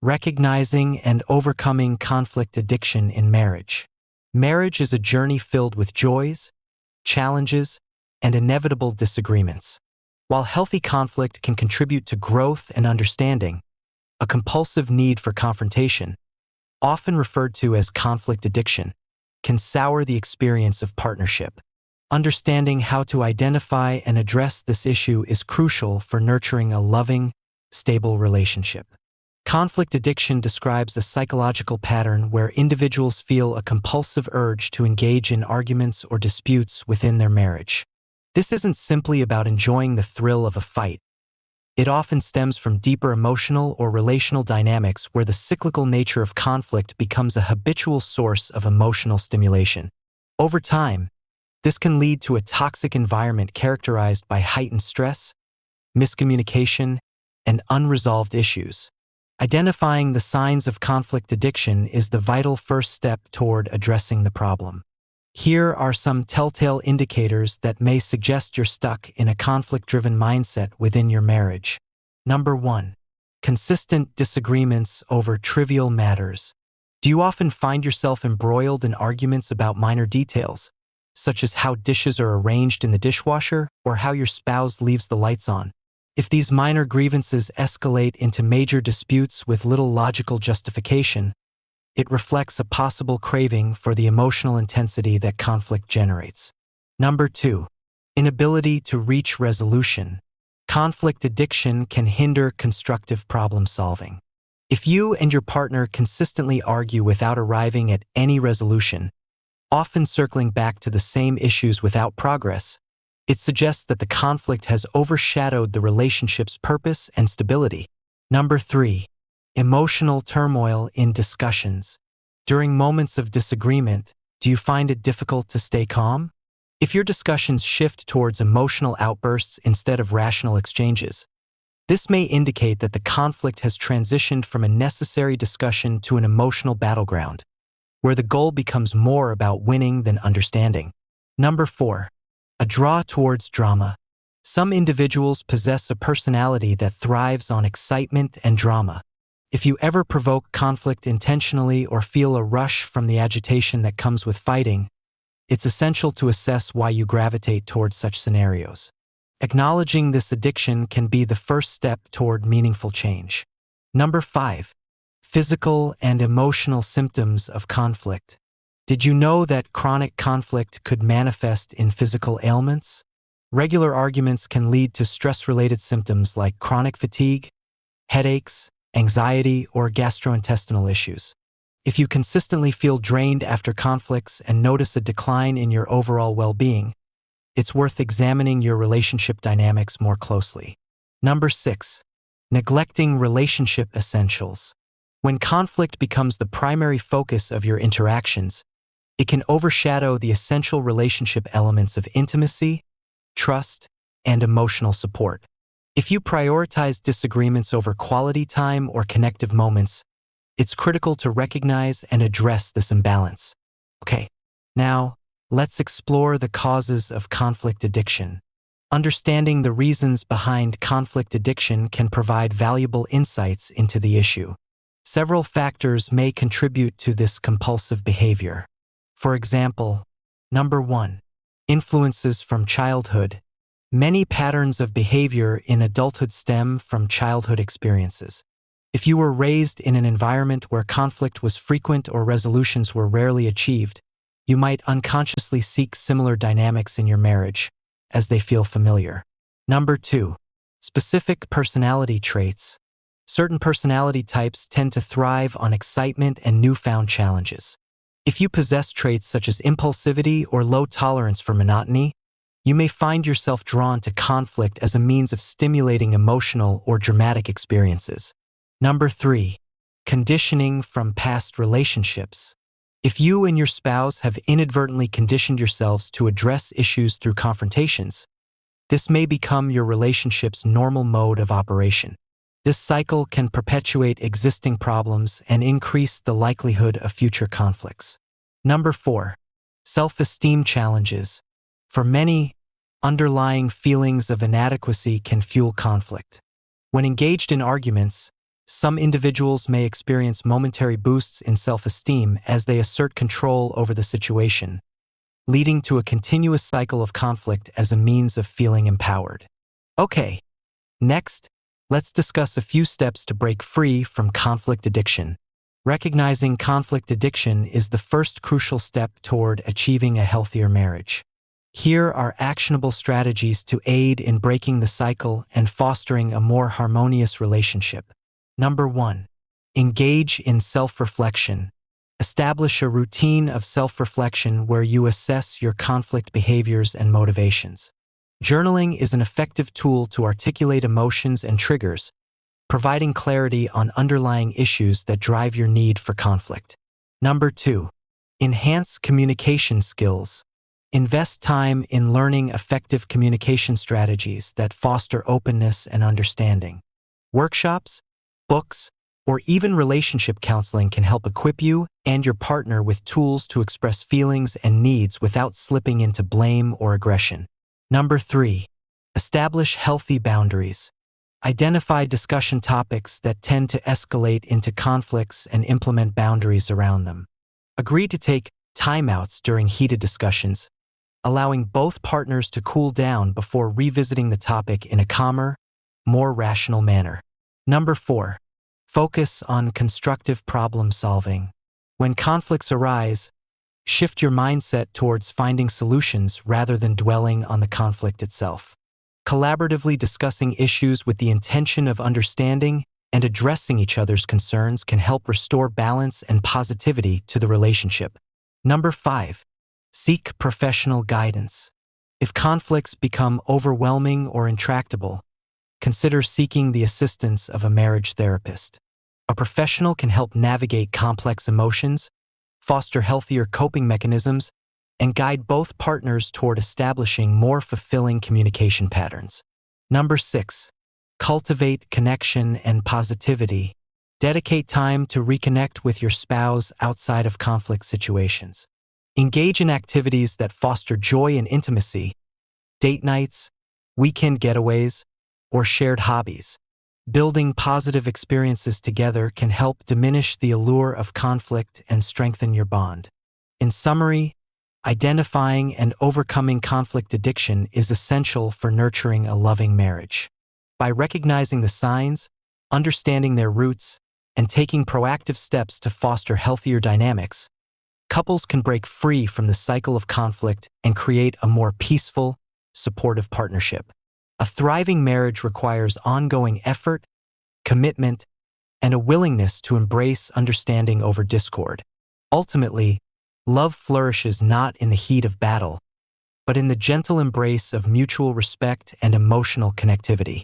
Recognizing and overcoming conflict addiction in marriage. Marriage is a journey filled with joys, challenges, and inevitable disagreements. While healthy conflict can contribute to growth and understanding, a compulsive need for confrontation, often referred to as conflict addiction, can sour the experience of partnership. Understanding how to identify and address this issue is crucial for nurturing a loving, stable relationship. Conflict addiction describes a psychological pattern where individuals feel a compulsive urge to engage in arguments or disputes within their marriage. This isn't simply about enjoying the thrill of a fight. It often stems from deeper emotional or relational dynamics where the cyclical nature of conflict becomes a habitual source of emotional stimulation. Over time, this can lead to a toxic environment characterized by heightened stress, miscommunication, and unresolved issues. Identifying the signs of conflict addiction is the vital first step toward addressing the problem. Here are some telltale indicators that may suggest you're stuck in a conflict-driven mindset within your marriage. Number 1. Consistent disagreements over trivial matters. Do you often find yourself embroiled in arguments about minor details, such as how dishes are arranged in the dishwasher or how your spouse leaves the lights on? If these minor grievances escalate into major disputes with little logical justification, it reflects a possible craving for the emotional intensity that conflict generates. Number 2. Inability to reach resolution. Conflict addiction can hinder constructive problem solving. If you and your partner consistently argue without arriving at any resolution, often circling back to the same issues without progress, it suggests that the conflict has overshadowed the relationship's purpose and stability. Number 3. Emotional turmoil in discussions. During moments of disagreement, do you find it difficult to stay calm? If your discussions shift towards emotional outbursts instead of rational exchanges, this may indicate that the conflict has transitioned from a necessary discussion to an emotional battleground, where the goal becomes more about winning than understanding. Number 4. A draw towards drama. Some individuals possess a personality that thrives on excitement and drama. If you ever provoke conflict intentionally or feel a rush from the agitation that comes with fighting, it's essential to assess why you gravitate towards such scenarios. Acknowledging this addiction can be the first step toward meaningful change. Number 5. Physical and emotional symptoms of conflict. Did you know that chronic conflict could manifest in physical ailments? Regular arguments can lead to stress-related symptoms like chronic fatigue, headaches, anxiety, or gastrointestinal issues. If you consistently feel drained after conflicts and notice a decline in your overall well-being, it's worth examining your relationship dynamics more closely. Number 6. Neglecting relationship essentials. When conflict becomes the primary focus of your interactions, it can overshadow the essential relationship elements of intimacy, trust, and emotional support. If you prioritize disagreements over quality time or connective moments, it's critical to recognize and address this imbalance. Okay, now let's explore the causes of conflict addiction. Understanding the reasons behind conflict addiction can provide valuable insights into the issue. Several factors may contribute to this compulsive behavior. For example, number 1. Influences from childhood. Many patterns of behavior in adulthood stem from childhood experiences. If you were raised in an environment where conflict was frequent or resolutions were rarely achieved, you might unconsciously seek similar dynamics in your marriage, as they feel familiar. Number 2. Specific personality traits. Certain personality types tend to thrive on excitement and newfound challenges. If you possess traits such as impulsivity or low tolerance for monotony, you may find yourself drawn to conflict as a means of stimulating emotional or dramatic experiences. Number 3. Conditioning from past relationships. If you and your spouse have inadvertently conditioned yourselves to address issues through confrontations, this may become your relationship's normal mode of operation. This cycle can perpetuate existing problems and increase the likelihood of future conflicts. Number 4. Self-esteem challenges. For many, underlying feelings of inadequacy can fuel conflict. When engaged in arguments, Some individuals may experience momentary boosts in self-esteem as they assert control over the situation, leading to a continuous cycle of conflict as a means of feeling empowered. Okay, next, let's discuss a few steps to break free from conflict addiction. Recognizing conflict addiction is the first crucial step toward achieving a healthier marriage. Here are actionable strategies to aid in breaking the cycle and fostering a more harmonious relationship. Number 1. Engage in self-reflection. Establish a routine of self-reflection where you assess your conflict behaviors and motivations. Journaling is an effective tool to articulate emotions and triggers, providing clarity on underlying issues that drive your need for conflict. Number 2. Enhance communication skills. Invest time in learning effective communication strategies that foster openness and understanding. Workshops, books, or even relationship counseling can help equip you and your partner with tools to express feelings and needs without slipping into blame or aggression. Number 3. Establish healthy boundaries. Identify discussion topics that tend to escalate into conflicts and implement boundaries around them. Agree to take timeouts during heated discussions, allowing both partners to cool down before revisiting the topic in a calmer, more rational manner. Number 4. Focus on constructive problem solving. When conflicts arise, shift your mindset towards finding solutions rather than dwelling on the conflict itself. Collaboratively discussing issues with the intention of understanding and addressing each other's concerns can help restore balance and positivity to the relationship. Number 5. Seek professional guidance. If conflicts become overwhelming or intractable, consider seeking the assistance of a marriage therapist. A professional can help navigate complex emotions, foster healthier coping mechanisms, and guide both partners toward establishing more fulfilling communication patterns. Number 6. Cultivate connection and positivity. Dedicate time to reconnect with your spouse outside of conflict situations. Engage in activities that foster joy and intimacy, date nights, weekend getaways, or shared hobbies. Building positive experiences together can help diminish the allure of conflict and strengthen your bond. In summary, identifying and overcoming conflict addiction is essential for nurturing a loving marriage. By recognizing the signs, understanding their roots, and taking proactive steps to foster healthier dynamics, couples can break free from the cycle of conflict and create a more peaceful, supportive partnership. A thriving marriage requires ongoing effort, commitment, and a willingness to embrace understanding over discord. Ultimately, love flourishes not in the heat of battle, but in the gentle embrace of mutual respect and emotional connectivity.